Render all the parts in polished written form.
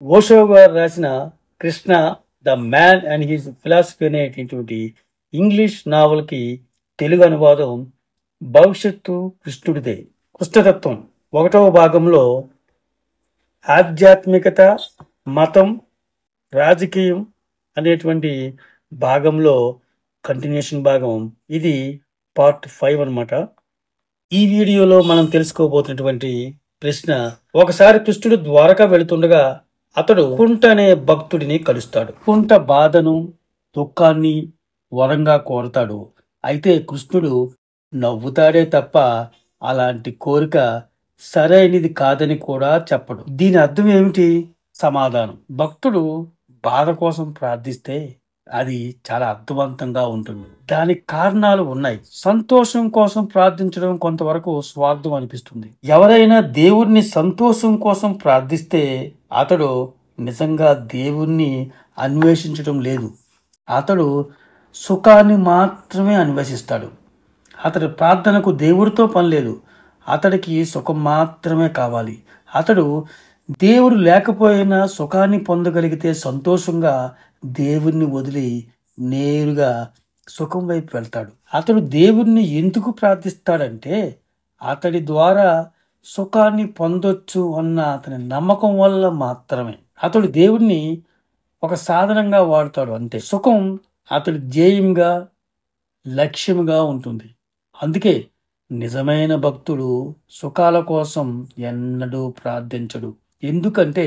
ఓషో గారు రాసిన Krishna the man and his philosophy అనేటటువంటి ఇంగ్లీష్ నావల్కి తెలుగు అనువాదం భవిష్యత్తు కృష్ణుడిదే. కృష్ణతత్వం 1వ భాగంలో ఆధ్యాత్మికత, మతం, రాజకీయం అనేటువంటి భాగంలో కంటిన్యూషన్ భాగం. ఇది పార్ట్ 5 అన్నమాట. ఈ వీడియోలో మనం తెలుసుకోబోతున్నటువంటి ప్రశ్న: ఒకసారి కృష్ణుడు ద్వారకా వెళుతుండగా అతడు కుంట అనే భక్తుడిని కలుస్తాడు. కుంట బాధను, దుఃఖాన్ని వరంగా కోరతాడు. అయితే కృష్ణుడు నవ్వుతాడే తప్ప అలాంటి కోరిక సరైనది కాదని కూడా చెప్పడు. దీని అర్థం ఏమిటి? సమాధానం: భక్తుడు బాధ కోసం ప్రార్థిస్తే అది చాలా అర్థవంతంగా ఉంటుంది. దానికి కారణాలు ఉన్నాయి. సంతోషం కోసం ప్రార్థించడం కొంతవరకు స్వార్థం అనిపిస్తుంది. ఎవరైనా దేవుణ్ణి సంతోషం కోసం ప్రార్థిస్తే అతడు నిజంగా దేవుణ్ణి అన్వేషించడం లేదు. అతడు సుఖాన్ని మాత్రమే అన్వేషిస్తాడు. అతడి ప్రార్థనకు దేవుడితో పని లేదు. అతడికి సుఖం మాత్రమే కావాలి. అతడు దేవుడు లేకపోయినా సుఖాన్ని పొందగలిగితే సంతోషంగా దేవుణ్ణి వదిలి నేరుగా సుఖం వైపు వెళ్తాడు. అతడు దేవుణ్ణి ఎందుకు ప్రార్థిస్తాడంటే అతడి ద్వారా సుఖాన్ని పొందొచ్చు అన్న అతని నమ్మకం వల్ల మాత్రమే. అతడు దేవుణ్ణి ఒక సాధనంగా వాడుతాడు అంతే. సుఖం అతడి ధ్యేయంగా, లక్ష్యంగా ఉంటుంది. అందుకే నిజమైన భక్తుడు సుఖాల కోసం ఎన్నడూ ప్రార్థించడు. ఎందుకంటే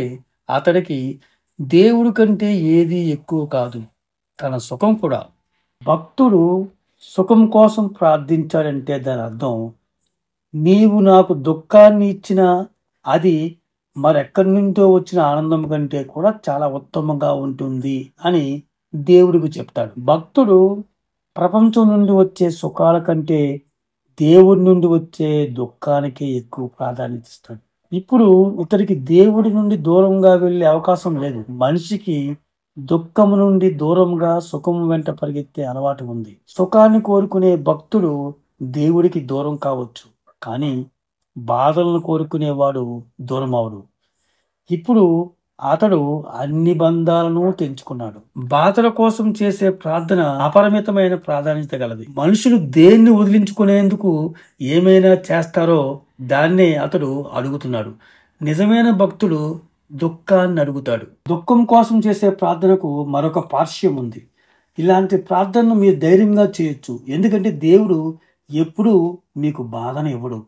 అతడికి దేవుడి కంటే ఏది ఎక్కువ కాదు, తన సుఖం కూడా. భక్తుడు సుఖం కోసం ప్రార్థించాడంటే దాని అర్థం, నీవు నాకు దుఃఖాన్ని ఇచ్చినా అది మరెక్కడి నుంచో వచ్చిన ఆనందం కంటే కూడా చాలా ఉత్తమంగా ఉంటుంది అని దేవుడికి చెప్తాడు. భక్తుడు ప్రపంచం నుండి వచ్చే సుఖాల కంటే దేవుడి నుండి వచ్చే దుఃఖానికి ఎక్కువ ప్రాధాన్యత ఇస్తాడు. ఇప్పుడు ఇతడికి దేవుడి నుండి దూరంగా వెళ్ళే అవకాశం లేదు. మనిషికి దుఃఖం నుండి దూరంగా సుఖం వెంట పరిగెత్తే అలవాటు ఉంది. సుఖాన్ని కోరుకునే భక్తుడు దేవుడికి దూరం కావచ్చు, కానీ బాధలను కోరుకునేవాడు దూరం అవడు. ఇప్పుడు అతడు అన్ని బంధాలను తెంచుకున్నాడు. బాధల కోసం చేసే ప్రార్థన అపరిమితమైన ప్రాధాన్యత గలది. మనుషులు దేన్ని వదిలించుకునేందుకు ఏమైనా చేస్తారో దాన్నే అతడు అడుగుతున్నాడు. నిజమైన భక్తుడు దుఃఖాన్ని అడుగుతాడు. దుఃఖం కోసం చేసే ప్రార్థనకు మరొక పార్శ్వం ఉంది. ఇలాంటి ప్రార్థనను మీరు ధైర్యంగా చేయొచ్చు. ఎందుకంటే దేవుడు ఎప్పుడూ మీకు బాధను ఇవ్వడు.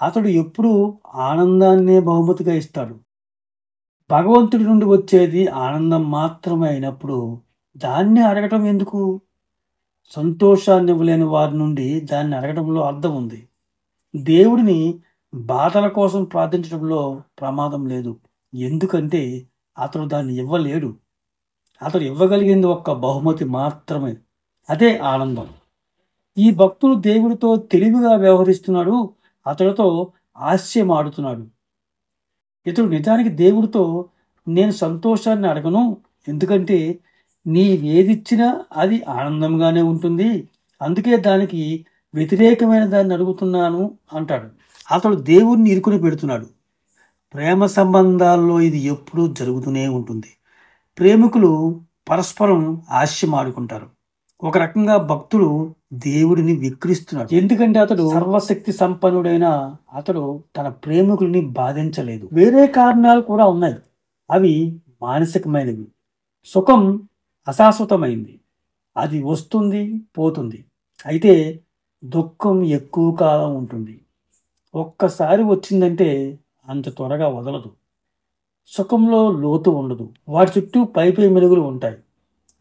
అతడు ఎప్పుడూ ఆనందాన్నే బహుమతిగా ఇస్తాడు. భగవంతుడి నుండి వచ్చేది ఆనందం మాత్రమే అయినప్పుడు దాన్ని అడగటం ఎందుకు? సంతోషాన్ని ఇవ్వలేని వారి నుండి దాన్ని అడగడంలో అర్థం ఉంది. దేవుడిని బాధల కోసం ప్రార్థించడంలో ప్రమాదం లేదు. ఎందుకంటే అతడు దాన్ని ఇవ్వలేడు. అతడు ఇవ్వగలిగింది ఒక్క బహుమతి మాత్రమే, అదే ఆనందం. ఈ భక్తుడు దేవుడితో తెలివిగా వ్యవహరిస్తున్నాడు. అతడితో హాస్యం ఆడుతున్నాడు. ఇతడు నిజానికి దేవుడితో, నేను సంతోషాన్ని అడగను, ఎందుకంటే నీవేదిచ్చినా అది ఆనందంగానే ఉంటుంది, అందుకే దానికి వ్యతిరేకమైన దాన్ని అడుగుతున్నాను అంటాడు. అతడు దేవుడిని ఇరుకుని పెడుతున్నాడు. ప్రేమ సంబంధాల్లో ఇది ఎప్పుడూ జరుగుతూనే ఉంటుంది. ప్రేమికులు పరస్పరం హాస్యం ఆడుకుంటారు. ఒక రకంగా భక్తుడు దేవుడిని విక్రిస్తున్నాడు. ఎందుకంటే అతడు సర్వశక్తి సంపన్నుడైన అతడు తన ప్రేమికుల్ని బాధించలేదు. వేరే కారణాలు కూడా ఉన్నాయి. అవి మానసికమైనవి. సుఖం అశాశ్వతమైంది, అది వస్తుంది పోతుంది. అయితే దుఃఖం ఎక్కువ కాలం ఉంటుంది. ఒక్కసారి వచ్చిందంటే అంత త్వరగా వదలదు. సుఖంలో లోతు ఉండదు. వాటి చుట్టూ పైపై మెరుగులు ఉంటాయి.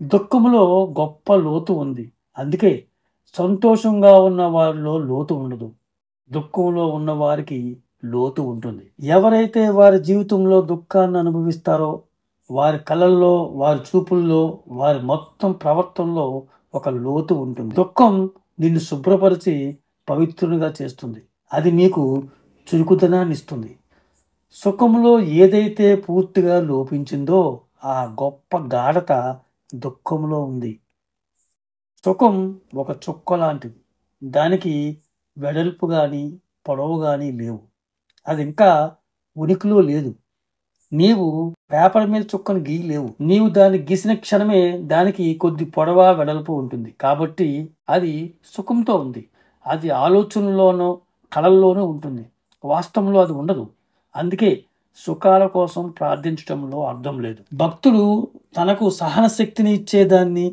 దుఃఖంలో గొప్ప లోతు ఉంది. అందుకే సంతోషంగా ఉన్న వారిలో లోతు ఉండదు, దుఃఖంలో ఉన్న వారికి లోతు ఉంటుంది. ఎవరైతే వారి జీవితంలో దుఃఖాన్ని అనుభవిస్తారో వారి కళ్ళల్లో, వారి చూపుల్లో, వారి మొత్తం ప్రవర్తనలో ఒక లోతు ఉంటుంది. దుఃఖం నిన్ను శుభ్రపరిచి పవిత్రునిగా చేస్తుంది. అది మీకు చురుకుదనాన్ని ఇస్తుంది. సుఖంలో ఏదైతే పూర్తిగా లోపించిందో ఆ గొప్ప గాఢత దుఃఖంలో ఉంది. సుఖం ఒక చుక్క లాంటిది. దానికి వెడల్పు కానీ పొడవు కానీ లేవు. అది ఇంకా ఉనికిలో లేదు. నీవు పేపర్ మీద చుక్కను గీయలేవు. నీవు దాన్ని గీసిన క్షణమే దానికి కొద్ది పొడవ వెడల్పు ఉంటుంది. కాబట్టి అది సుఖంతో ఉంది. అది ఆలోచనలోనో కళల్లోనూ ఉంటుంది. వాస్తవంలో అది ఉండదు. అందుకే సుఖాల కోసం ప్రార్థించడంలో అర్థం లేదు. భక్తుడు తనకు సహన శక్తిని ఇచ్చేదాన్ని,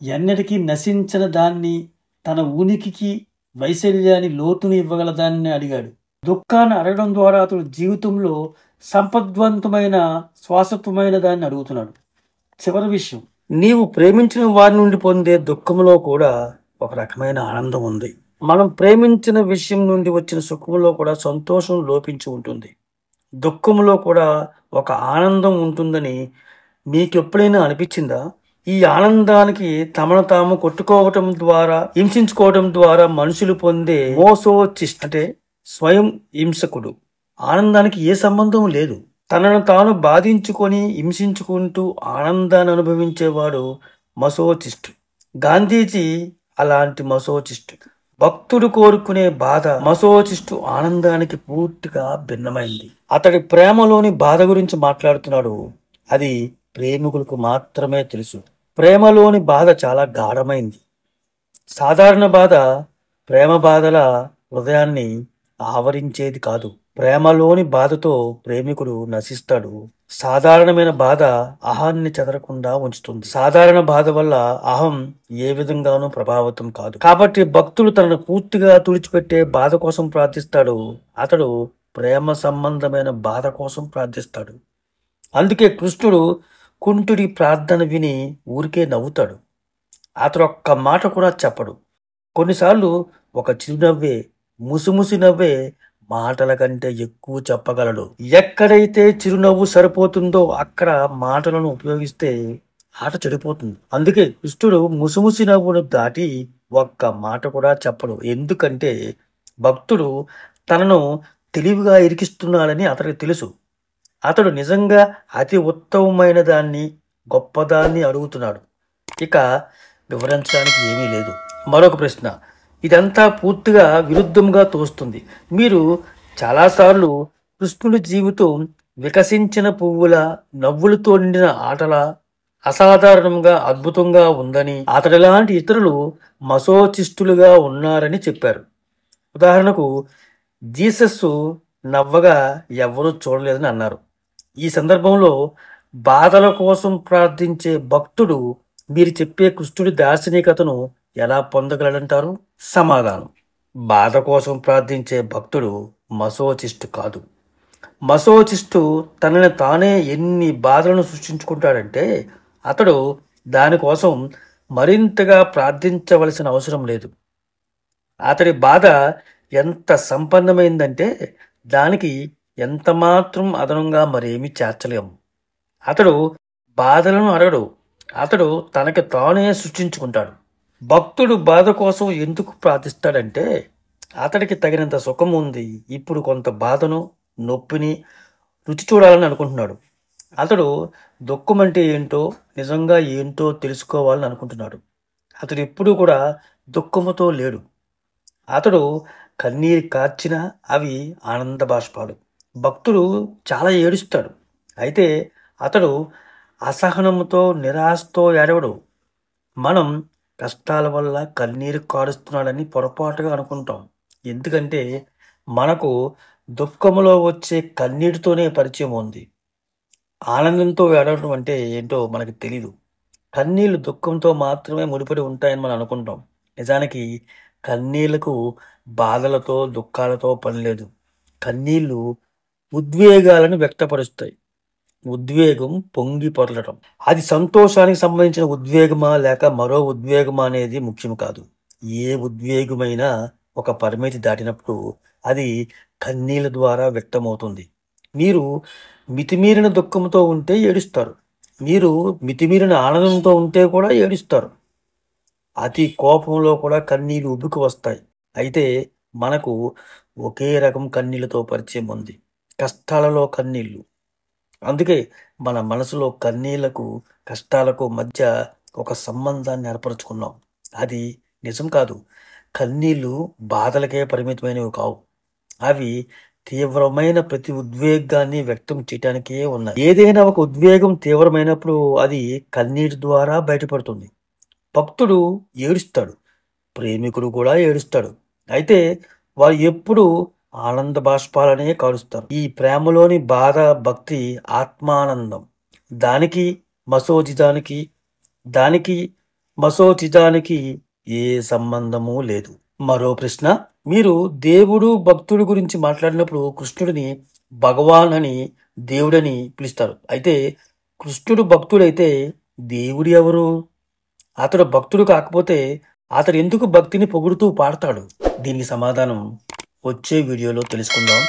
ఎన్నటికీ నశించిన దాన్ని, తన ఉనికికి వైశల్యాన్ని లోతుని ఇవ్వగల దాన్ని అడిగాడు. దుఃఖాన్ని అడగడం ద్వారా అతడు జీవితంలో సంపద్వంతమైన శాశ్వతమైన దాన్ని అడుగుతున్నాడు. చివరి విషయం, నీవు ప్రేమించిన వారి నుండి పొందే దుఃఖంలో కూడా ఒక రకమైన ఆనందం ఉంది. మనం ప్రేమించిన విషయం నుండి వచ్చిన సుఖంలో కూడా సంతోషం లోపించి ఉంటుంది. దుఃఖంలో కూడా ఒక ఆనందం ఉంటుందని మీకు ఎప్పుడైనా అనిపించిందా? ఈ ఆనందానికి తమను తాము కొట్టుకోవటం ద్వారా, హింసించుకోవటం ద్వారా మనుషులు పొందే మోసోచిస్ట్ అంటే స్వయం హింసకుడు. ఆనందానికి ఏ సంబంధం లేదు. తనను తాను బాధించుకొని హింసించుకుంటూ ఆనందాన్ని అనుభవించేవాడు మసోచిస్ట్. గాంధీజీ అలాంటి మసోచిస్ట్. భక్తుడు కోరుకునే బాధ మసోచిస్టు ఆనందానికి పూర్తిగా భిన్నమైంది. అతడి ప్రేమలోని బాధ గురించి మాట్లాడుతున్నాడు. అది ప్రేమికులకు మాత్రమే తెలుసు. ప్రేమలోని బాధ చాలా గాఢమైంది. సాధారణ బాధ ప్రేమ బాధల హృదయాన్ని ఆవరించేది కాదు. ప్రేమలోని బాధతో ప్రేమికుడు నశిస్తాడు. సాధారణమైన బాధ అహాన్ని చెదరకుండా ఉంచుతుంది. సాధారణ బాధ వల్ల అహం ఏ విధంగానూ ప్రభావితం కాదు. కాబట్టి భక్తుడు తనను పూర్తిగా తుడిచిపెట్టే బాధ కోసం ప్రార్థిస్తాడు. అతడు ప్రేమ సంబంధమైన బాధ కోసం ప్రార్థిస్తాడు. అందుకే కృష్ణుడు కుంటుడి ప్రార్థన విని ఊరికే నవ్వుతాడు. అతడు ఒక్క మాట కూడా చెప్పడు. కొన్నిసార్లు ఒక చిరునవ్వే, ముసిముసి నవ్వే మాటల కంటే ఎక్కువ చెప్పగలడు. ఎక్కడైతే చిరునవ్వు సరిపోతుందో అక్కడ మాటలను ఉపయోగిస్తే ఆట చెడిపోతుంది. అందుకే కృష్ణుడు ముసిముసి నవ్వును దాటి ఒక్క మాట కూడా చెప్పడు. ఎందుకంటే భక్తుడు తనను తెలివిగా ఇరికిస్తున్నాడని అతడికి తెలుసు. అతడు నిజంగా అతి ఉత్తమమైన దాన్ని, గొప్పదాన్ని అడుగుతున్నాడు. ఇక వివరించడానికి ఏమీ లేదు. మరొక ప్రశ్న, ఇదంతా పూర్తిగా విరుద్ధంగా తోస్తుంది. మీరు చాలాసార్లు కృష్ణుడి జీవితం వికసించిన పువ్వుల, నవ్వులతో నిండిన ఆటల, అసాధారణంగా అద్భుతంగా ఉందని, అతడిలాంటి ఇతరులు మసోచిస్టులుగా ఉన్నారని చెప్పారు. ఉదాహరణకు జీసస్ నవ్వగా ఎవరూ చూడలేదని అన్నారు. ఈ సందర్భంలో బాధల కోసం ప్రార్థించే భక్తుడు మీరు చెప్పే కృష్ణుడి దార్శనికతను ఎలా పొందగలడంటారు? సమాధానం, బాధ కోసం ప్రార్థించే భక్తుడు మసోచిస్టు కాదు. మసోచిస్టు తనని తానే ఎన్ని బాధలను సృష్టించుకుంటాడంటే అతడు దానికోసం మరింతగా ప్రార్థించవలసిన అవసరం లేదు. అతడి బాధ ఎంత సంపన్నమైందంటే దానికి ఎంత మాత్రం అదనంగా మరేమీ చేర్చలేము. అతడు బాధలను అడగడు. అతడు తనకి తానే సృష్టించుకుంటాడు. భక్తుడు బాధ కోసం ఎందుకు ప్రార్థిస్తాడంటే అతడికి తగినంత సుఖం ఉంది. ఇప్పుడు కొంత బాధను, నొప్పిని రుచి చూడాలని అనుకుంటున్నాడు. అతడు దుఃఖం అంటే ఏంటో, నిజంగా ఏంటో తెలుసుకోవాలని అనుకుంటున్నాడు. అతడు ఎప్పుడూ కూడా దుఃఖముతో లేడు. అతడు కన్నీరు కార్చినా అవి ఆనంద బాష్పాలు. భక్తుడు చాలా ఏడుస్తాడు. అయితే అతడు అసహనంతో, నిరాశతో ఏడవడు. మనం కష్టాల వల్ల కన్నీరు కారుస్తున్నాడని పొరపాటుగా అనుకుంటాం. ఎందుకంటే మనకు దుఃఖంలో వచ్చే కన్నీటితోనే పరిచయం ఉంది. ఆనందంతో ఏడవడం అంటే ఏంటో మనకు తెలీదు. కన్నీళ్లు దుఃఖంతో మాత్రమే ముడిపడి ఉంటాయని మనం అనుకుంటాం. నిజానికి కన్నీళ్లకు బాధలతో, దుఃఖాలతో పని లేదు. కన్నీళ్లు ఉద్వేగాలను వ్యక్తపరుస్తాయి. ఉద్వేగం పొంగి పొరలటం, అది సంతోషానికి సంబంధించిన ఉద్వేగమా లేక మరో ఉద్వేగమా అనేది ముఖ్యం కాదు. ఏ ఉద్వేగమైనా ఒక పరిమితి దాటినప్పుడు అది కన్నీళ్ళ ద్వారా వ్యక్తమవుతుంది. మీరు మితిమీరిన దుఃఖంతో ఉంటే ఏడుస్తారు. మీరు మితిమీరిన ఆనందంతో ఉంటే కూడా ఏడుస్తారు. అతి కోపంలో కూడా కన్నీళ్ళు ఉబ్బుకు వస్తాయి. అయితే మనకు ఒకే రకం కన్నీళ్లతో పరిచయం ఉంది, కష్టాలలో కన్నీళ్లు. అందుకే మన మనసులో కన్నీళ్లకు, కష్టాలకు మధ్య ఒక సంబంధాన్ని ఏర్పరచుకున్నాం. అది నిజం కాదు. కన్నీళ్లు బాధలకే పరిమితమైనవి కావు. అవి తీవ్రమైన ప్రతి ఉద్వేగాన్ని వ్యక్తం చేయటానికే ఉన్నాయి. ఏదైనా ఒక ఉద్వేగం తీవ్రమైనప్పుడు అది కన్నీటి ద్వారా బయటపడుతుంది. భక్తుడు ఏడుస్తాడు, ప్రేమికుడు కూడా ఏడుస్తాడు. అయితే వారు ఎప్పుడు ఆనంద బాష్పాలనే కారుస్తారు. ఈ ప్రేమలోని బాధ, భక్తి, ఆత్మానందం. దానికి మసోజిదానికి దానికి మసోచితానికి ఏ సంబంధము లేదు. మరో ప్రశ్న, మీరు దేవుడు భక్తుడి గురించి మాట్లాడినప్పుడు కృష్ణుడిని భగవాన్ అని, దేవుడని పిలుస్తారు. అయితే కృష్ణుడు భక్తుడైతే దేవుడు ఎవరు? అతడు భక్తుడు కాకపోతే అతడు ఎందుకు భక్తిని పొగుడుతూ పాడతాడు? దీనికి సమాధానం వచ్చే వీడియోలో తెలుసుకుందాం.